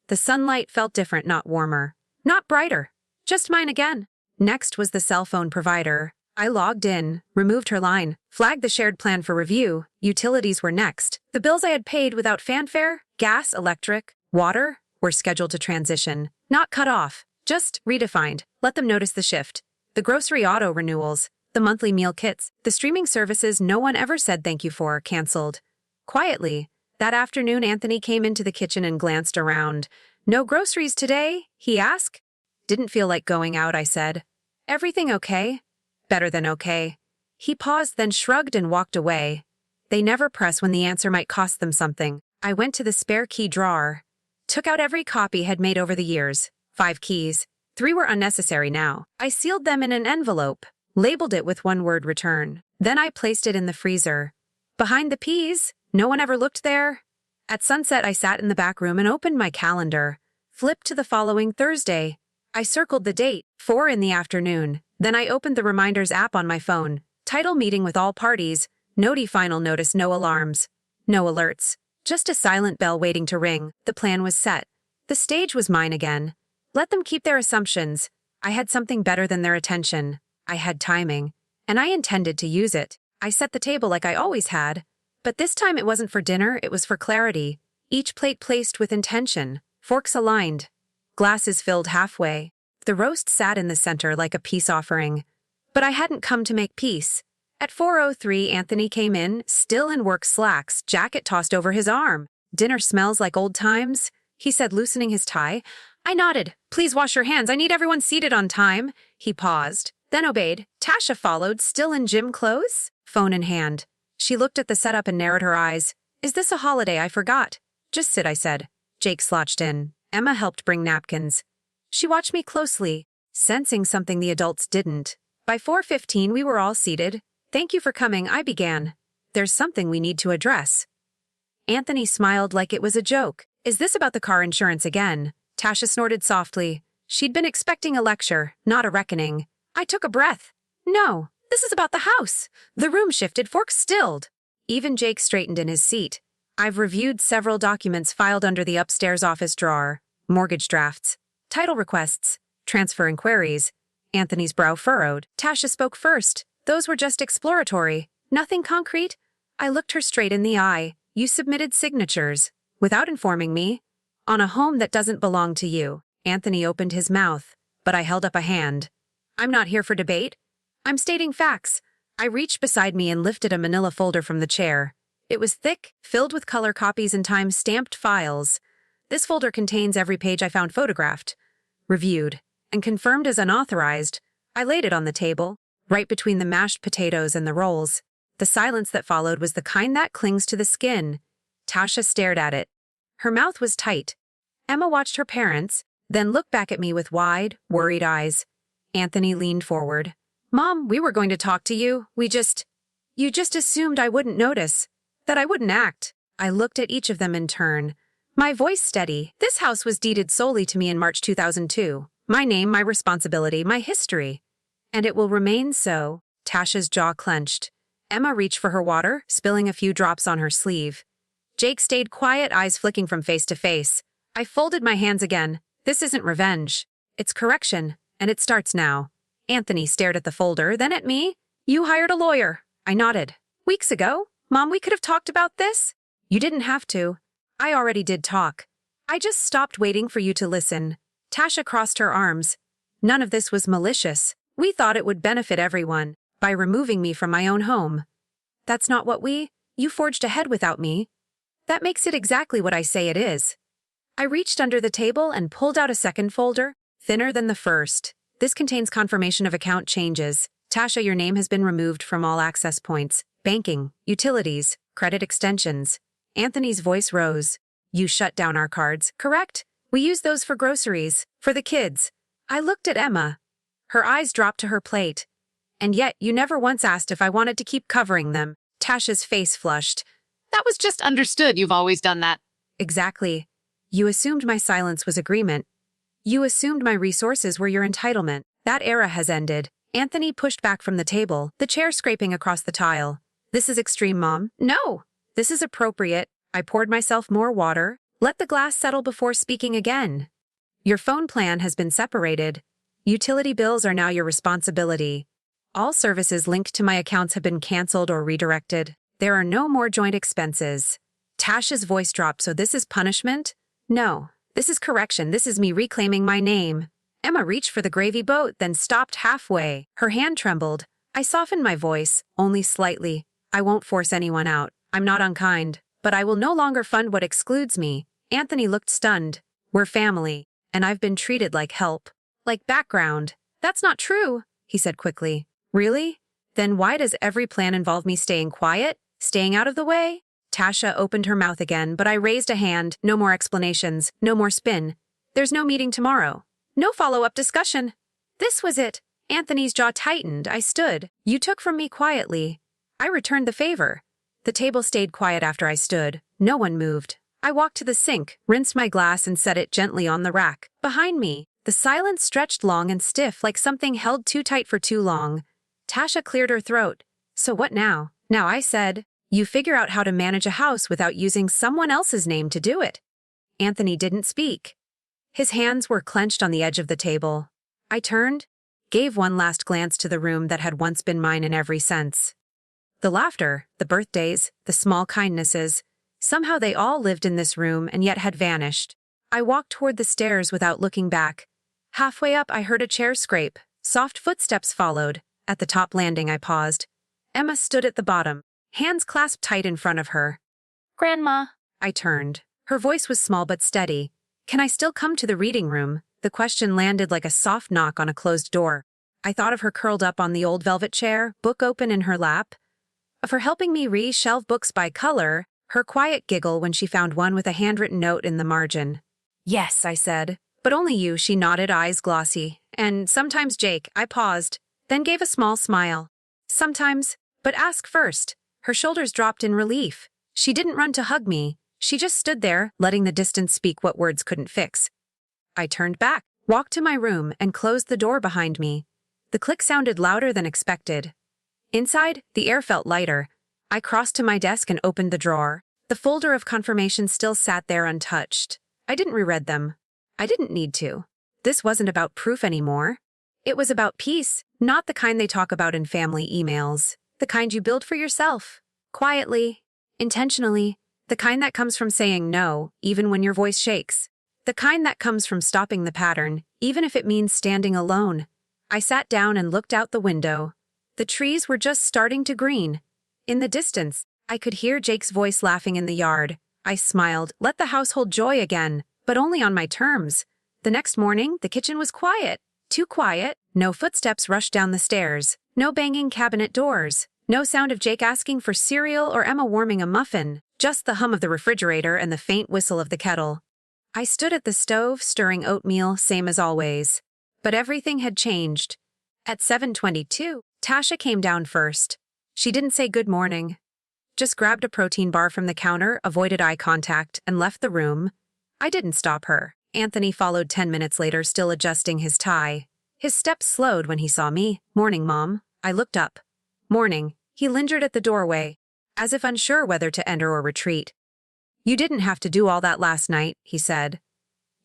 The sunlight felt different, not warmer. Not brighter. Just mine again. Next was the cell phone provider. I logged in, removed her line, flagged the shared plan for review. Utilities were next. The bills I had paid without fanfare, gas, electric, water, were scheduled to transition. Not cut off, just redefined. Let them notice the shift. The grocery auto renewals, the monthly meal kits, the streaming services no one ever said thank you for, canceled. Quietly, that afternoon Anthony came into the kitchen and glanced around. "No groceries today?" he asked. "Didn't feel like going out," I said. "Everything okay?" "Better than okay." He paused, then shrugged and walked away. They never press when the answer might cost them something. I went to the spare key drawer, took out every copy had made over the years. 5 keys. 3 were unnecessary now. I sealed them in an envelope, labeled it with one word, return. Then I placed it in the freezer. Behind the peas, no one ever looked there. At sunset, I sat in the back room and opened my calendar. Flipped to the following Thursday. I circled the date, 4 in the afternoon. Then I opened the reminders app on my phone. Title: meeting with all parties. Noti: final notice, no alarms. No alerts. Just a silent bell waiting to ring. The plan was set. The stage was mine again. Let them keep their assumptions. I had something better than their attention. I had timing. And I intended to use it. I set the table like I always had. But this time it wasn't for dinner, it was for clarity. Each plate placed with intention. Forks aligned. Glasses filled halfway. The roast sat in the center like a peace offering. But I hadn't come to make peace. At 4:03, Anthony came in, still in work slacks, jacket tossed over his arm. "Dinner smells like old times," he said, loosening his tie. I nodded. "Please wash your hands. I need everyone seated on time." He paused, then obeyed. Tasha followed, still in gym clothes, phone in hand. She looked at the setup and narrowed her eyes. "Is this a holiday? I forgot." "Just sit," I said. Jake slouched in. Emma helped bring napkins. She watched me closely, sensing something the adults didn't. By 4:15, we were all seated. "Thank you for coming," I began. "There's something we need to address." Anthony smiled like it was a joke. "Is this about the car insurance again?" Tasha snorted softly. She'd been expecting a lecture, not a reckoning. I took a breath. "No, this is about the house." The room shifted, forks stilled. Even Jake straightened in his seat. "I've reviewed several documents filed under the upstairs office drawer. Mortgage drafts, title requests, transfer inquiries." Anthony's brow furrowed. Tasha spoke first. "Those were just exploratory. Nothing concrete." I looked her straight in the eye. "You submitted signatures, without informing me, on a home that doesn't belong to you." Anthony opened his mouth, but I held up a hand. "I'm not here for debate. I'm stating facts." I reached beside me and lifted a manila folder from the chair. It was thick, filled with color copies and time-stamped files. "This folder contains every page I found photographed, reviewed, and confirmed as unauthorized." I laid it on the table, right between the mashed potatoes and the rolls. The silence that followed was the kind that clings to the skin. Tasha stared at it. Her mouth was tight. Emma watched her parents, then looked back at me with wide, worried eyes. Anthony leaned forward. "Mom, we were going to talk to you. You just assumed I wouldn't notice, that I wouldn't act." I looked at each of them in turn, my voice steady. "This house was deeded solely to me in March 2002. My name, my responsibility, my history. And it will remain so." Tasha's jaw clenched. Emma reached for her water, spilling a few drops on her sleeve. Jake stayed quiet, eyes flicking from face to face. I folded my hands again. "This isn't revenge. It's correction, and it starts now." Anthony stared at the folder, then at me. "You hired a lawyer." I nodded. "Weeks ago? Mom, we could have talked about this." "You didn't have to. I already did talk. I just stopped waiting for you to listen." Tasha crossed her arms. "None of this was malicious. We thought it would benefit everyone by removing me from my own home. That's not what you forged ahead without me. That makes it exactly what I say it is." I reached under the table and pulled out a second folder, thinner than the first. "This contains confirmation of account changes. Tasha, your name has been removed from all access points, banking, utilities, credit extensions." Anthony's voice rose. "You shut down our cards, correct? We use those for groceries, for the kids." I looked at Emma. Her eyes dropped to her plate. "And yet, you never once asked if I wanted to keep covering them." Tasha's face flushed. That was just understood. You've always done that. "Exactly. You assumed my silence was agreement. You assumed my resources were your entitlement. That era has ended." Anthony pushed back from the table, the chair scraping across the tile. "This is extreme, Mom." "No, this is appropriate." I poured myself more water, let the glass settle before speaking again. "Your phone plan has been separated. Utility bills are now your responsibility. All services linked to my accounts have been canceled or redirected. There are no more joint expenses." Tasha's voice dropped. "So this is punishment?" "No, This is correction. This is me reclaiming my name. Emma reached for the gravy boat, then stopped halfway. Her hand trembled. I softened my voice, only slightly. I won't force anyone out. I'm not unkind. But I will no longer fund what excludes me. Anthony looked stunned. We're family, and I've been treated like help. Like background. That's not true, he said quickly. Really? Then why does every plan involve me staying quiet? Staying out of the way? Tasha opened her mouth again, but I raised a hand. No more explanations. No more spin. There's no meeting tomorrow. No follow-up discussion. This was it. Anthony's jaw tightened. I stood. You took from me quietly. I returned the favor. The table stayed quiet after I stood. No one moved. I walked to the sink, rinsed my glass and set it gently on the rack. Behind me, the silence stretched long and stiff like something held too tight for too long. Tasha cleared her throat. So what now? Now I said, you figure out how to manage a house without using someone else's name to do it. Anthony didn't speak. His hands were clenched on the edge of the table. I turned, gave one last glance to the room that had once been mine in every sense. The laughter, the birthdays, the small kindnesses, somehow they all lived in this room and yet had vanished. I walked toward the stairs without looking back. Halfway up, I heard a chair scrape. Soft footsteps followed. At the top landing, I paused. Emma stood at the bottom, hands clasped tight in front of her. Grandma. I turned. Her voice was small but steady. Can I still come to the reading room? The question landed like a soft knock on a closed door. I thought of her curled up on the old velvet chair, book open in her lap. Of her helping me re-shelve books by color, her quiet giggle when she found one with a handwritten note in the margin. Yes, I said. But only you, she nodded, eyes glossy. And sometimes Jake. I paused, then gave a small smile. Sometimes, but ask first. Her shoulders dropped in relief. She didn't run to hug me. She just stood there, letting the distance speak what words couldn't fix. I turned back, walked to my room, and closed the door behind me. The click sounded louder than expected. Inside, the air felt lighter. I crossed to my desk and opened the drawer. The folder of confirmations still sat there untouched. I didn't reread them. I didn't need to. This wasn't about proof anymore. It was about peace, not the kind they talk about in family emails. The kind you build for yourself. Quietly. Intentionally. The kind that comes from saying no, even when your voice shakes. The kind that comes from stopping the pattern, even if it means standing alone. I sat down and looked out the window. The trees were just starting to green. In the distance, I could hear Jake's voice laughing in the yard. I smiled, let the household joy again, but only on my terms. The next morning, the kitchen was quiet. Too quiet. No footsteps rushed down the stairs. No banging cabinet doors. No sound of Jake asking for cereal or Emma warming a muffin. Just the hum of the refrigerator and the faint whistle of the kettle. I stood at the stove, stirring oatmeal, same as always. But everything had changed. At 7:22, Tasha came down first. She didn't say good morning. Just grabbed a protein bar from the counter, avoided eye contact, and left the room. I didn't stop her. Anthony followed 10 minutes later, still adjusting his tie. His steps slowed when he saw me. Morning, Mom. I looked up. Morning. He lingered at the doorway, as if unsure whether to enter or retreat. You didn't have to do all that last night, he said.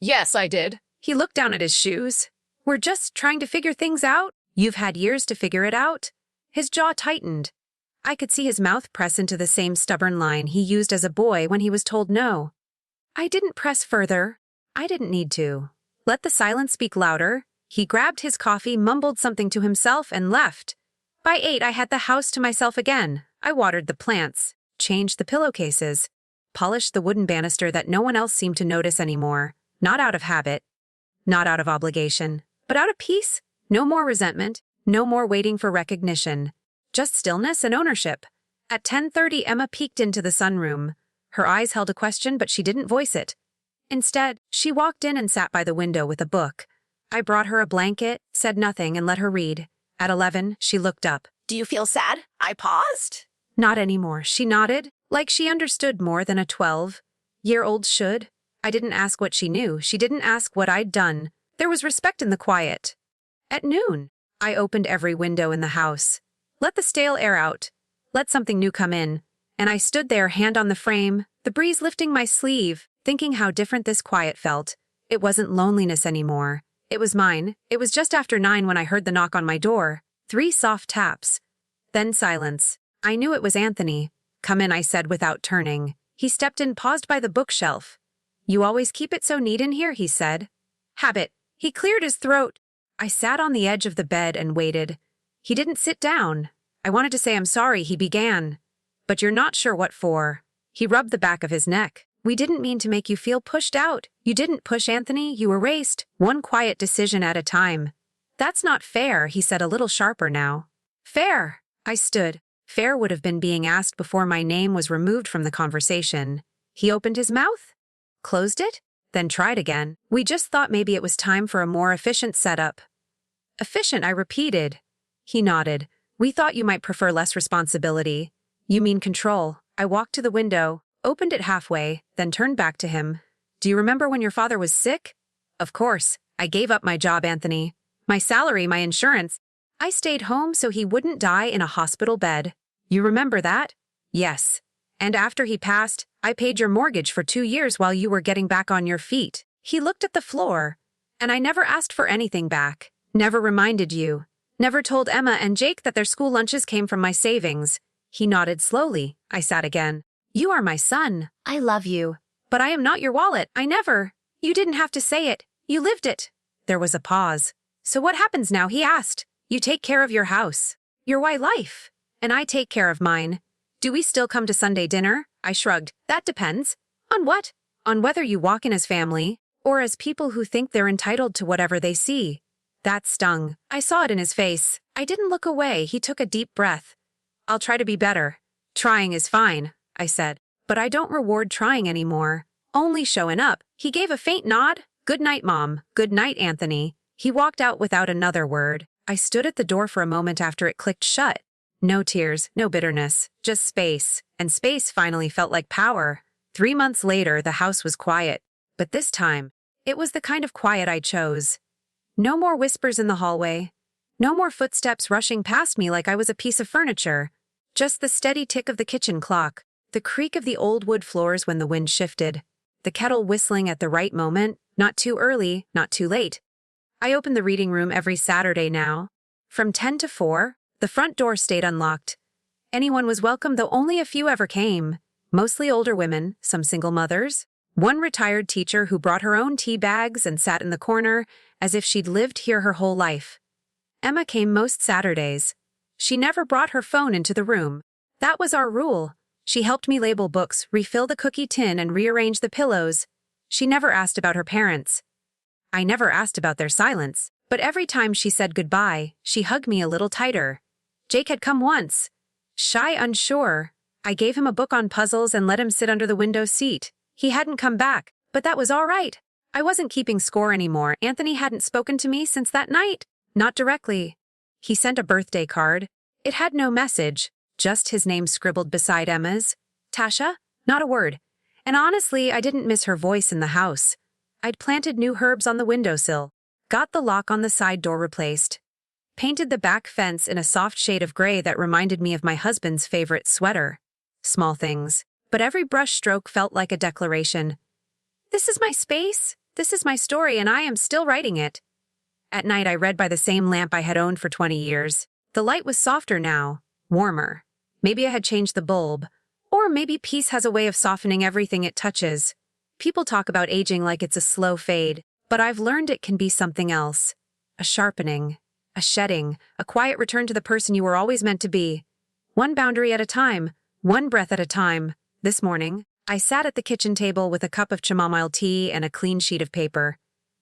Yes, I did. He looked down at his shoes. We're just trying to figure things out. You've had years to figure it out. His jaw tightened. I could see his mouth press into the same stubborn line he used as a boy when he was told no. I didn't press further. I didn't need to. Let the silence speak louder. He grabbed his coffee, mumbled something to himself, and left. By 8, I had the house to myself again. I watered the plants, changed the pillowcases, polished the wooden banister that no one else seemed to notice anymore. Not out of habit, not out of obligation, but out of peace. No more resentment, no more waiting for recognition. Just stillness and ownership. At 10:30, Emma peeked into the sunroom. Her eyes held a question, but she didn't voice it. Instead, she walked in and sat by the window with a book. I brought her a blanket, said nothing, and let her read. At 11, she looked up. Do you feel sad? I paused. Not anymore, she nodded, like she understood more than a 12-year-old should. I didn't ask what she knew. She didn't ask what I'd done. There was respect in the quiet. At noon, I opened every window in the house. Let the stale air out. Let something new come in. And I stood there, hand on the frame, the breeze lifting my sleeve, thinking how different this quiet felt. It wasn't loneliness anymore. It was mine. It was just after 9 when I heard the knock on my door. 3 soft taps. Then silence. I knew it was Anthony. Come in, I said without turning. He stepped in, paused by the bookshelf. You always keep it so neat in here, he said. Habit. He cleared his throat. I sat on the edge of the bed and waited. He didn't sit down. I wanted to say I'm sorry, he began. But you're not sure what for. He rubbed the back of his neck. We didn't mean to make you feel pushed out. You didn't push Anthony, you erased, one quiet decision at a time. That's not fair, he said a little sharper now. Fair. I stood. Fair would have been being asked before my name was removed from the conversation. He opened his mouth, closed it, then tried again. We just thought maybe it was time for a more efficient setup. Efficient, I repeated. He nodded. We thought you might prefer less responsibility. You mean control. I walked to the window, opened it halfway, then turned back to him. Do you remember when your father was sick? Of course. I gave up my job, Anthony. My salary, my insurance. I stayed home so he wouldn't die in a hospital bed. You remember that? Yes. And after he passed, I paid your mortgage for 2 years while you were getting back on your feet. He looked at the floor. And I never asked for anything back. Never reminded you. Never told Emma and Jake that their school lunches came from my savings. He nodded slowly. I sat again. You are my son. I love you. But I am not your wallet. I never. You didn't have to say it. You lived it. There was a pause. So what happens now? He asked. You take care of your house. Your life. And I take care of mine. Do we still come to Sunday dinner? I shrugged. That depends. On what? On whether you walk in as family, or as people who think they're entitled to whatever they see. That stung. I saw it in his face. I didn't look away. He took a deep breath. I'll try to be better. Trying is fine, I said. But I don't reward trying anymore. Only showing up. He gave a faint nod. Good night, Mom. Good night, Anthony. He walked out without another word. I stood at the door for a moment after it clicked shut. No tears, no bitterness, just space. And space finally felt like power. 3 months later, the house was quiet. But this time, it was the kind of quiet I chose. No more whispers in the hallway. No more footsteps rushing past me like I was a piece of furniture. Just the steady tick of the kitchen clock, the creak of the old wood floors when the wind shifted, the kettle whistling at the right moment, not too early, not too late. I opened the reading room every Saturday now. From 10 to 4, the front door stayed unlocked. Anyone was welcome, though only a few ever came. Mostly older women, some single mothers. One retired teacher who brought her own tea bags and sat in the corner as if she'd lived here her whole life. Emma came most Saturdays. She never brought her phone into the room. That was our rule. She helped me label books, refill the cookie tin, and rearrange the pillows. She never asked about her parents. I never asked about their silence, but every time she said goodbye, she hugged me a little tighter. Jake had come once. Shy, unsure. I gave him a book on puzzles and let him sit under the window seat. He hadn't come back, but that was all right. I wasn't keeping score anymore. Anthony hadn't spoken to me since that night. Not directly. He sent a birthday card. It had no message, just his name scribbled beside Emma's. Tasha? Not a word. And honestly, I didn't miss her voice in the house. I'd planted new herbs on the windowsill, got the lock on the side door replaced, painted the back fence in a soft shade of gray that reminded me of my husband's favorite sweater. Small things, but every brush stroke felt like a declaration. This is my space, this is my story, and I am still writing it. At night, I read by the same lamp I had owned for 20 years. The light was softer now, warmer. Maybe I had changed the bulb, or maybe peace has a way of softening everything it touches. People talk about aging like it's a slow fade, but I've learned it can be something else. A sharpening, a shedding, a quiet return to the person you were always meant to be. One boundary at a time, one breath at a time. This morning, I sat at the kitchen table with a cup of chamomile tea and a clean sheet of paper.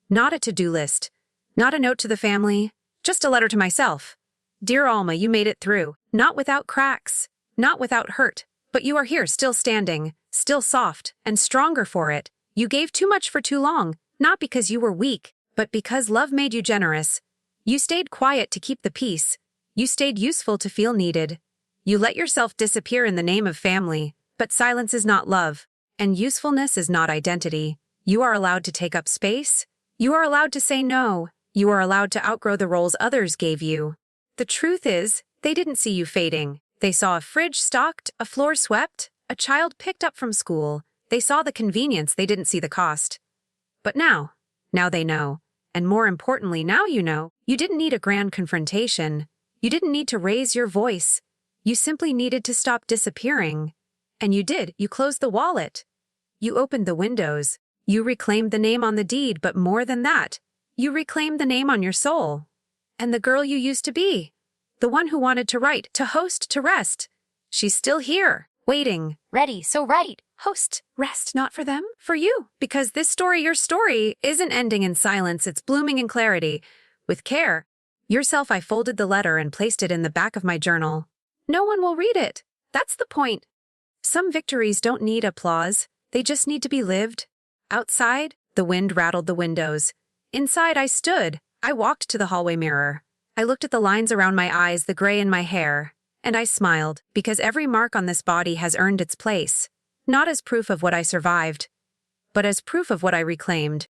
Not a to-do list, not a note to the family, just a letter to myself. Dear Alma, you made it through, not without cracks, not without hurt, but you are here still standing, still soft, and stronger for it. You gave too much for too long, not because you were weak, but because love made you generous. You stayed quiet to keep the peace. You stayed useful to feel needed. You let yourself disappear in the name of family, but silence is not love, and usefulness is not identity. You are allowed to take up space. You are allowed to say no. You are allowed to outgrow the roles others gave you. The truth is, they didn't see you fading. They saw a fridge stocked, a floor swept, a child picked up from school. They saw the convenience, they didn't see the cost. But now they know. And more importantly, now you know. You didn't need a grand confrontation. You didn't need to raise your voice. You simply needed to stop disappearing. And you did. You closed the wallet. You opened the windows. You reclaimed the name on the deed, but more than that, you reclaimed the name on your soul. And the girl you used to be, the one who wanted to write, to host, to rest, she's still here, waiting. Ready, so right. Host, rest, not for them, for you. Because this story, your story, isn't ending in silence, it's blooming in clarity. With care. Yourself, I folded the letter and placed it in the back of my journal. No one will read it. That's the point. Some victories don't need applause. They just need to be lived. Outside, the wind rattled the windows. Inside, I stood. I walked to the hallway mirror. I looked at the lines around my eyes, the gray in my hair, and I smiled, because every mark on this body has earned its place. Not as proof of what I survived, but as proof of what I reclaimed.